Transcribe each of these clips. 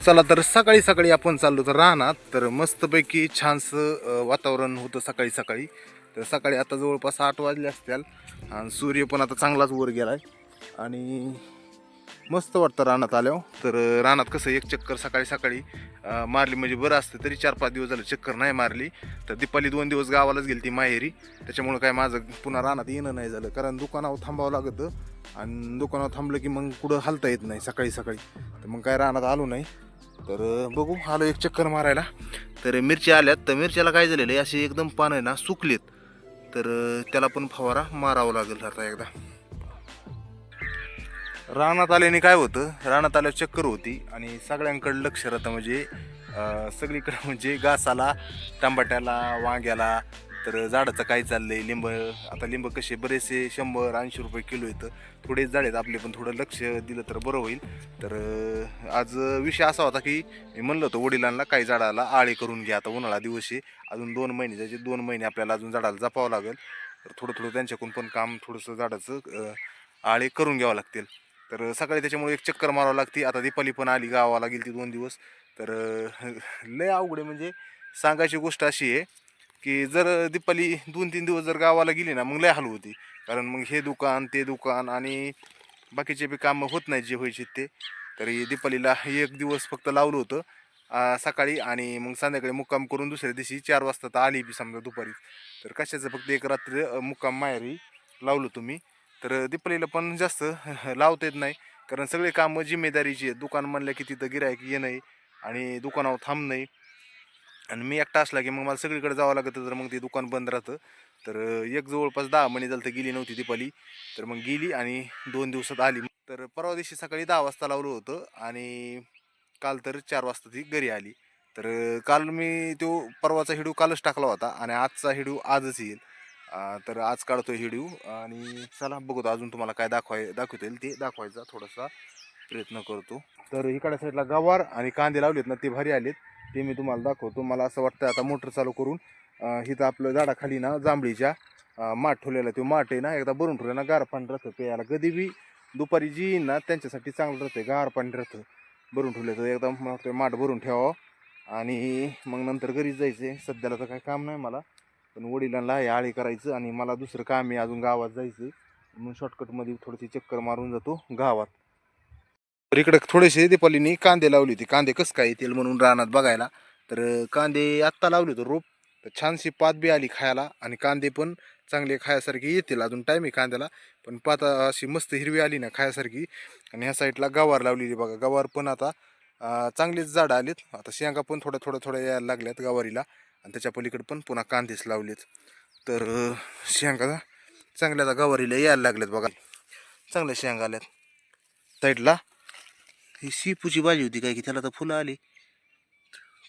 चला तर सकाळी सकाळी आपण चाललो तर रानात. तर मस्तपैकी छानसं वातावरण होतं सकाळी सकाळी. तर सकाळी आता जवळपास 8 वाजले असतील आणि सूर्य पण आता चांगलाच वर गेलाय आणि मस्त वाटतं रानात आल्यावर. तर रानात कसं एक चक्कर सकाळी सकाळी मारली म्हणजे बरं असतं. तरी 4-5 दिवस झालं चक्कर नाही मारली. तर दीपाली 2 दिवस गावालाच गेली ती माहेरी, त्याच्यामुळे काय माझं पुन्हा रानात येणं नाही झालं, कारण दुकानावर थांबावं लागतं आणि दुकानावर थांबलं की मग पुढं हालता येत नाही सकाळी सकाळी. तर मग काय रानात आलो नाही. तर बघू आलो एक चक्कर मारायला. तर मिरच्या आल्यात. तर मिरच्याला काय झालेलं आहे, अशी एकदम पानं आहे ना सुकलीत. तर त्याला पण फवारा मारावा लागेल आता एकदा. रानात आल्याने काय होतं, रानात आल्यावर चक्कर होती आणि सगळ्यांकडे लक्ष राहतं, म्हणजे सगळीकडे म्हणजे घासाला, टमाट्याला, वांग्याला. तर झाडाचं काय चाललंय, लिंब आता लिंब कसे बरेचसे 100-80 रुपये किलो येतं. थोडेच झाड आहेत आपले, पण थोडं लक्ष दिलं तर बरं होईल. तर आज विषय असा होता की मी म्हणलं होतं वडिलांना काही झाडाला आळे करून घ्या, आता उन्हाळा दिवस आहे, अजून 2 महिने जायचे, 2 महिने आपल्याला अजून झाडाला जपावं लागेल. तर थोडं थोडं त्यांच्याकडून पण काम थोडंसं झाडाचं आळे करून घ्यावं लागतील. तर सकाळी त्याच्यामुळे एक चक्कर मारावं लागते. आता दीपाली पण आली, गावाला गेली ती 2 दिवस. तर लय अवघड आहे, म्हणजे सांगायची गोष्ट अशी आहे की जर दीपाली 2-3 दिवस जर गावाला गेली ना, मग लय हाल होती. कारण मग हे दुकान ते दुकान आणि बाकीचे बी कामं होत नाही जे व्हायचे ते. तरी दीपालीला 1 दिवस फक्त लावलं होतं सकाळी, आणि मग संध्याकाळी मुक्काम करून दुसऱ्या दिवशी 4 वाजता तर आली बी समजा दुपारी. तर कशाचं फक्त एक रात्र मुक्काम माहेरी लावलं तुम्ही. तर दीपालीला पण जास्त लावता येत नाही, कारण सगळे कामं जिम्मेदारीची आहेत. दुकान म्हणलं की तिथं गिऱ्हाईक येणं आहे आणि दुकानावर थांबणं आहे, आणि मी एकटा असला की मग मला सगळीकडे जावं लागतं, तर मग ते दुकान बंद राहतं. तर एक जवळपास 10 महिने झालं तर गेली नव्हती दीपाली. तर मग गेली आणि 2 दिवसात आली. तर परवा दिवशी सकाळी 10 वाजता लावलं होतं आणि काल तर 4 वाजता ती घरी आली. तर काल मी तो परवाचा व्हिडिओ कालच टाकला होता आणि आजचा व्हिडिओ आजच येईल. तर आज काढतोय व्हिडिओ आणि चला बघतो अजून तुम्हाला काय दाखवता येईल ते दाखवायचा थोडासा प्रयत्न करतो. तर इकडच्या साईडला गवार आणि कांदे लावलेत ना, ते भारी आलेत. ते मी तुम्हाला दाखवतो. मला असं वाटतं आता मोटर चालू करून इथं आपलं झाडाखाली ना जांभळीच्या माठ ठेवलेला, तो माठ आहे ना एकदा भरून ठेवलं ना, गार पाणी राहतं प्यायला. कधी बी दुपारी जी येईन ना त्यांच्यासाठी चांगलं राहतं, गार पाणी राहतं भरून ठेवलं तर. एकदम मग ते माठ भरून ठेवावं आणि मग नंतर घरीच जायचं. सध्याला तर काही काम नाही मला, पण वडिलांना हे आळी करायचं आणि मला दुसरं काम आहे, अजून गावात जायचं म्हणून शॉर्टकटमध्ये थोडीशी चक्कर मारून जातो गावात. तर इकडे थोडेसे दीपालीने कांदे लावले होते. कांदे कसं काय येतील म्हणून रानात बघायला. तर कांदे आत्ता लावले होते रोप. तर छानशी पात बी आली खायला आणि कांदे पण चांगले खायासारखे येतील. अजून टाईम आहे कांद्याला, पण पात अशी मस्त हिरवी आली ना खायासारखी. आणि ह्या साईडला गवार लावलेली बघा. गवार पण आता चांगलीच झाडं आलीत. आता शेंगा पण थोड्या यायला लागल्यात गवारीला, आणि त्याच्या पलीकडे पण पुन्हा कांदेच लावलेत. तर शेंगा चांगल्या आता गवारीला यायला लागल्यात बघा. चांगल्या शेंगा आल्यात. साईडला ही शेपूची भाजी होती काय की, त्याला तर फुलं आली.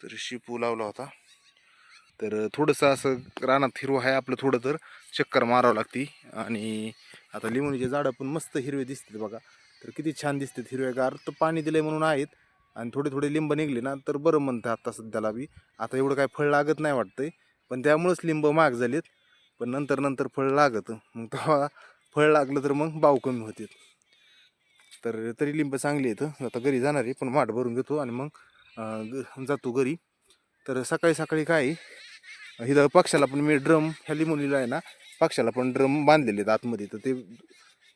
तर शेपू लावला होता. तर थोडंसं असं रानात हिरवं आहे आपलं, थोडं तर चक्कर मारावं लागते. आणि आता लिंबूचे झाडं पण मस्त हिरवे दिसतात बघा. तर किती छान दिसतात हिरवेगार. तर पाणी दिलंय म्हणून आहेत, आणि थोडे थोडे लिंब निघले ना तर बरं म्हणतं. आता सध्याला बी आता एवढं काय फळ लागत नाही वाटतंय, पण त्यामुळेच लिंब महाग झालेत. पण नंतर नंतर फळ लागतं, मग तेव्हा फळ लागलं तर मग भाव कमी होते. तर तरी लिंब चांगली येतं. आता घरी जाणार आहे, पण माठ भरून घेतो आणि मग जातो घरी. तर सकाळी सकाळी काय इथं पक्षाला पण मी ड्रम, ह्या लिंबुनीला आहे ना पक्षाला पण ड्रम बांधलेले आहेत आतमध्ये, तर ते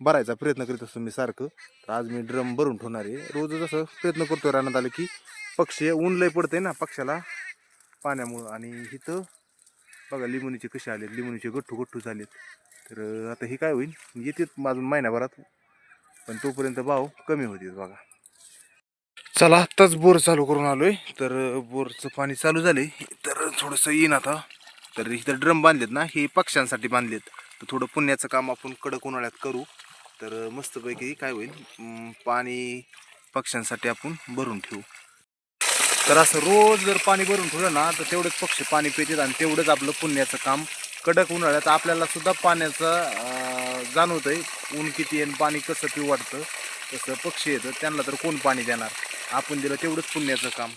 भरायचा प्रयत्न करीत असतो मी सारखं. तर आज मी ड्रम भरून ठेवणार आहे. रोजच असं प्रयत्न करतो रानात आलं की. पक्षी ऊन लय पडते ना पक्षाला पाण्यामुळं. आणि इथं बघा लिंबुनीचे कसे आलेत, लिंबुनीचे गठ्ठू गठ्ठू झालेत. तर आता हे काय होईल, येतात अजून महिन्याभरात, पण तोपर्यंत भाव कमी होतील बघा. चला आत्ताच बोर चालू करून आलोय. तर बोरचं पाणी चालू झालंय, तर थोडंसं येईन आता. तर इथं ड्रम बांधलेत ना, हे पक्ष्यांसाठी बांधलेत. तर थोडं पुण्याचं काम आपण कडक उन्हाळ्यात करू. तर मस्तपैकी काय होईल, पाणी पक्ष्यांसाठी आपण भरून ठेवू. तर असं रोज जर पाणी भरून ठेवलं ना, तर तेवढंच पक्षी पाणी पितात आणि तेवढंच आपलं पुण्याचं काम. कडक उन्हाळ्यात आपल्याला सुद्धा पाण्याचं जाणवतंय, ऊन किती आणि पाणी कसं पिऊ वाटतं. तसं पक्षी येतं, त्यांना तर कोण पाणी देणार. आपण दिलं तेवढंच पुण्याचं काम.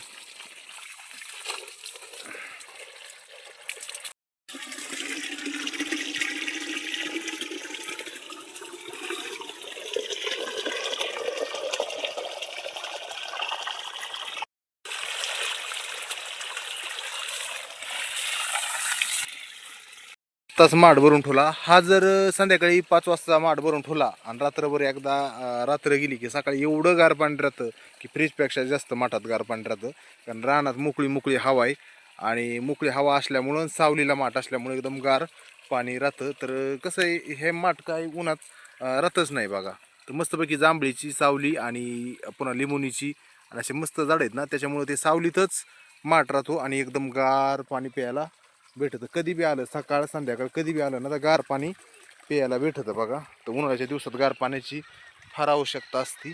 आत्ताच माठ भरून ठेवला हा. जर संध्याकाळी 5 वाजता माठ भरून ठेवला आणि रात्रभर एकदा रात्र गेली की सकाळी एवढं गार पाणी राहतं की फ्रीजपेक्षा जास्त माठात गार पाणी राहतं. कारण रानात मोकळी मोकळी हवा आहे आणि मोकळी हवा असल्यामुळं सावलीला माठ असल्यामुळे एकदम गार पाणी राहतं. तर कसं आहे हे माठ काय उन्हात राहतच नाही बघा. तर मस्तपैकी जांभळीची सावली आणि पुन्हा लिंबुनीची आणि असे मस्त झाड आहेत ना, त्याच्यामुळे ते सावलीतच माठ राहतो आणि एकदम गार पाणी प्यायला भेटतं. कधी बी आलं सकाळ संध्याकाळ कधी बी आलं ना तर गार पाणी प्यायला भेटतं बघा. तर उन्हाळ्याच्या दिवसात गार पाण्याची फार आवश्यकता असते.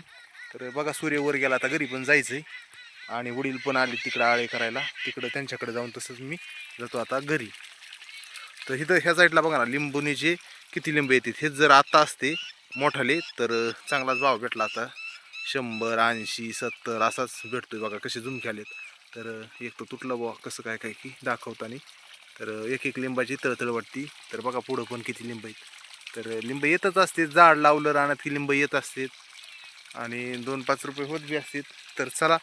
तर बघा सूर्य वर गेला, आता घरी पण जायचंय आणि वडील पण आले तिकडं आळे करायला, तिकडं त्यांच्याकडे जाऊन तसंच मी जातो आता घरी. तर इथं ह्या साईडला बघा ना लिंबुनीचे किती लिंब येतात. हेच जर आता असते मोठाले तर चांगलाच भाव भेटला. आता 100, 80, 70 असाच भेटतोय बघा कसे झुमके आलेत. तर एक तर तुटलं बुवा कसं काय काय की दाखवताना. तर एक एक लिंबाची तळतळ वाटती. तर बघा पुढं पण किती लिंब आहेत. तर लिंब येतच असते, झाड लावलं रानात की लिंब येत असतात आणि 2-5 रुपये होत बी असतात. तर चला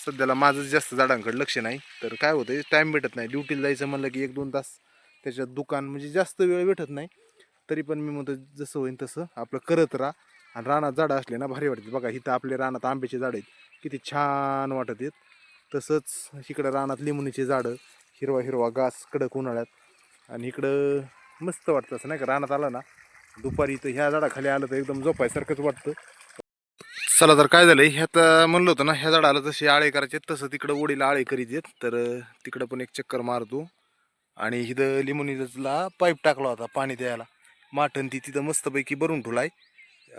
सध्याला माझं जास्त झाडांकडे लक्ष नाही. तर काय होतं टाईम भेटत नाही. ड्युटीला जायचं म्हणलं की 1-2 तास त्याच्यात दुकान म्हणजे जास्त वेळ भेटत नाही. तरी पण मी म्हणतो जसं होईल तसं आपलं करत राहा. आणि रानात झाडं असले ना भारी वाटते बघा. इथं आपल्या रानात आंब्याचे झाडं आहेत किती छान वाटत आहेत. तसंच इकडं रानात लिंबूचे झाडं, हिरवा हिरवा घास कडक उन्हाळ्यात आणि इकडं मस्त वाटतं असं नाही का. रानात आलं ना दुपारी तर ह्या झाडाखाली आलं तर एकदम झोपायसारखंच वाटतं. चला तर काय झालंय ह्यात म्हणलं होतं ना ह्या झाडाला जसे आळे करायचे तसं तिकडं ओढीला आळे करीत आहेत. तर तिकडं पण एक चक्कर मारतो. आणि इथं लिंबुनीला पाईप टाकला होता पाणी द्यायला. माठण ती तिथं मस्तपैकी भरून ठेवलाय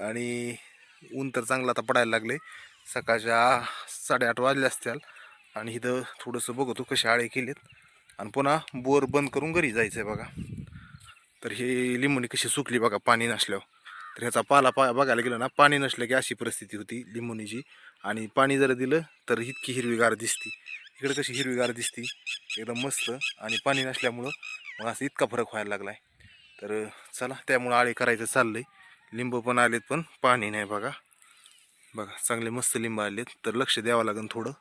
आणि ऊन तर चांगलं आता पडायला लागले. सकाळच्या 8:30 वाजले असतील आणि इथं थोडंसं बघतो कसे आळे केलेत आणि पुन्हा बोर बंद करून घरी जायचं आहे बघा. तर हे लिंबुनी कशी सुकली बघा पाणी नसल्यावर. तर ह्याचा बघायला गेलं ना पाणी नसलं की अशी परिस्थिती होती लिंबुनीची आणि पाणी जर दिलं तर इतकी हिरवीगार दिसती. इकडे कशी हिरवीगार दिसती एकदम मस्त आणि पाणी नसल्यामुळं मग असं इतका फरक व्हायला लागलाय. तर चला त्यामुळं आळे करायचं चाललंय. लिंब पण आलेत पण पाणी नाही बघा. बघा चांगले मस्त लिंब आलेत तर लक्ष द्यावं लागेल थोडं.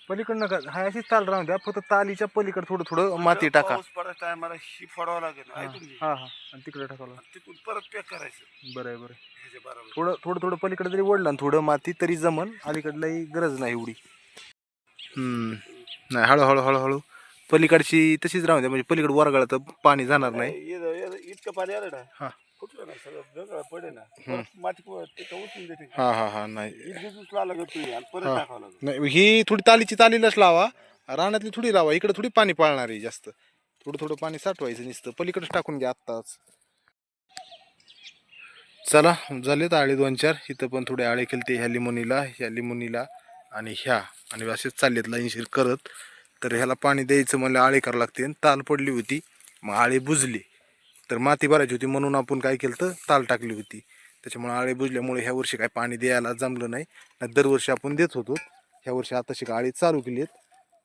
पलीकडनं का हा अशीच ताल राहून द्या, फक्त तालीच्या पलीकडे थोडं थोडं माती टाका. पाऊस पडायचा टायमाला ही फोडावं लागेल ऐकून घे. हा हा आणि तिकडे टाकावं. तिकडून परत पॅक करायचं बरं आहे बरं. ह्याच्या बरोबर. थोडं थोडं थोडं पलीकडे जरी ओढलं ना थोडं माती तरी जमन. अलीकडलाही गरज नाही एवढी. नाही हळूहळू हळूहळू पलीकडची तशीच राहू द्या म्हणजे पलीकडे वरगाळ तर पाणी जाणार नाही. इतकं पाणी आलं ना हा फुटलं ना सगळं वेगळं पडे ना परत माती तिथं उचलून देते. हा हा हा नाही उचला लागत तुम्ही आणि परत हा. टाकावं लागत. नाही ही थोडी तालीलाच लावा. रानातली थोडी लावा. इकडे थोडी पाणी पाळणार आहे जास्त. थोडं थोडं पाणी साठवायचं नुसतं. पलीकडेच टाकून घ्या आत्ताच. चला झालेत आळे 2-4. इथं पण थोडे आळे केलते ह्या लिमोनीला आणि ह्या आणि असेच चाललेत लाईनशीर करत. तर ह्याला पाणी द्यायचं म्हणलं आळे करावं लागते. ताल पडली होती मग आळे बुजले. तर माती भरायची होती म्हणून आपण काय केलं तर ताल टाकली होती. त्याच्यामुळे आळे बुजल्यामुळे ह्या वर्षी काय पाणी द्यायला जमलं नाही. दरवर्षी आपण देत होतो. ह्या वर्षी आताशी आळे चालू केली आहेत.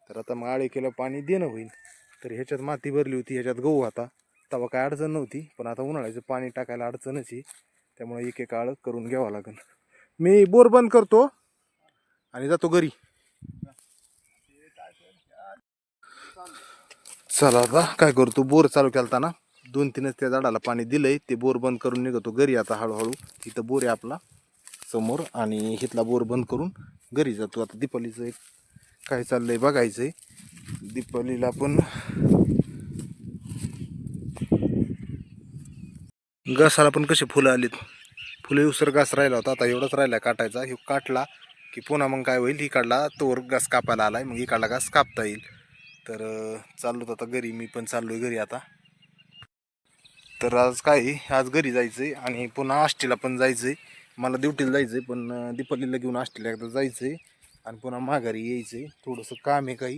तर आता मग आळे केलं पाणी देणं होईल. तर ह्याच्यात माती भरली होती, ह्याच्यात गहू होता. तेव्हा काय अडचण नव्हती. पण आता उन्हाळ्याचं पाणी टाकायला अडचणच आहे. त्यामुळे एक एक आळ करून घ्यावं लागेल. मी बोर बंद करतो आणि जातो घरी. चला आता काय करतो बोर चालू केलता ना 2-3च त्या झाडाला पाणी दिलंय. ते बोर बंद करून निघतो घरी आता हळूहळू. तिथं बोर आहे आपला समोर आणि इथला बोर बंद करून घरी जातो. आता दीपावलीचं एक काय चाललंय बघायचंय. दीपावलीला पण घासाला पण कसे फुलं आलीत. फुले उसर घास राहिला होता. आता एवढाच राहिला काटायचा. हे काटला की पुन्हा मग काय होईल ही काढला तोवर घास कापायला आलाय मग ही काढला घास कापता येईल. तर चाललो आता घरी. मी पण चाललोय घरी आता. तर आज घरी जायचंय आणि पुन्हा आष्टीला पण जायचंय. मला ड्युटीला जायचंय पण दीपावलीला घेऊन आष्टीला एकदा जायचंय आणि पुन्हा माघारी यायचंय. थोडंसं काम आहे काही.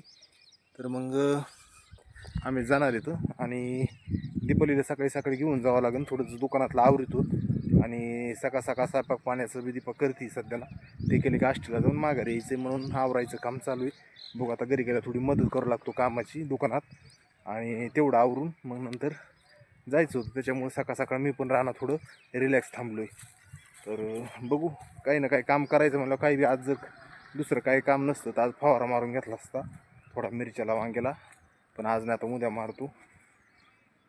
तर मग आम्ही जाणार येतो आणि दीपावलीला सकाळी सकाळी घेऊन जावं लागेल. थोडंसं दुकानातलं आवरितो आणि सकाळ सकाळ स्वयंपाक पाण्याचं बी दीपक करते सध्याला. ते केले की आष्टीला जाऊन माघारी यायचं म्हणून आवरायचं काम चालू आहे. बघू आता घरी गेला थोडी मदत करू लागतो कामाची दुकानात आणि तेवढं आवरून मग नंतर जायचं होतं. त्याच्यामुळे सकाळ सकाळ मी पण राहणार थोडं रिलॅक्स थांबलो आहे. तर बघू काही ना काही काम करायचं म्हणलं. काही बी आज जर दुसरं काही काम नसतं तर आज फवारा मारून घेतला असता थोडा मिरच्याला वांग्याला. पण आज नाही आता उद्या मारतो.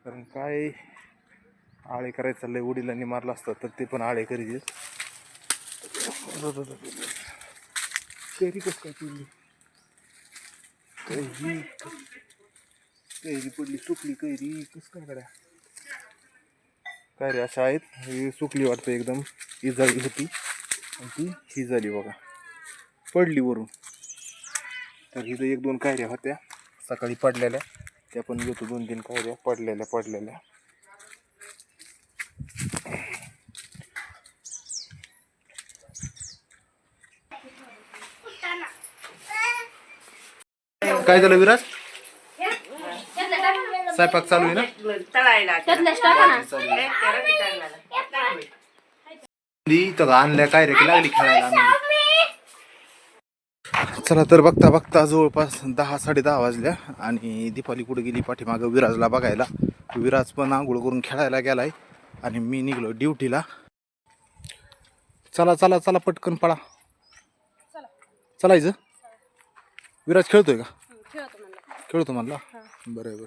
कारण काय आळे करायचं चाललंय. वडिलांनी मारलं असतं तर ते पण आळे करीत. कैरी कसं काय पडली, कैरी पडली, सुकली कैरी कसं काय करा. काय रे अशा आहेत. ही सुकली वाटतं एकदम. ही झाली होती आणि ती ही झाली बघा, पडली वरून. तर इथं 1-2 कायऱ्या होत्या सकाळी पडलेल्या, त्या पण घेतो. 2-3 कायऱ्या पडलेल्या. काय झालं विराज? स्वयंपाक चालू आहे ना? इथं आणल्या काय रे की लागली खेळायला. चला तर बघता जवळपास 10-10:30 वाजल्या आणि दीपाली कुठे गेली पाठीमागं विराजला बघायला. विराज पण आंघोळ करून खेळायला गेलाय आणि मी निघलो ड्युटीला. चला पटकन पळा. चलायचं. विराज खेळतोय का? खेळतो म्हणला. बरं.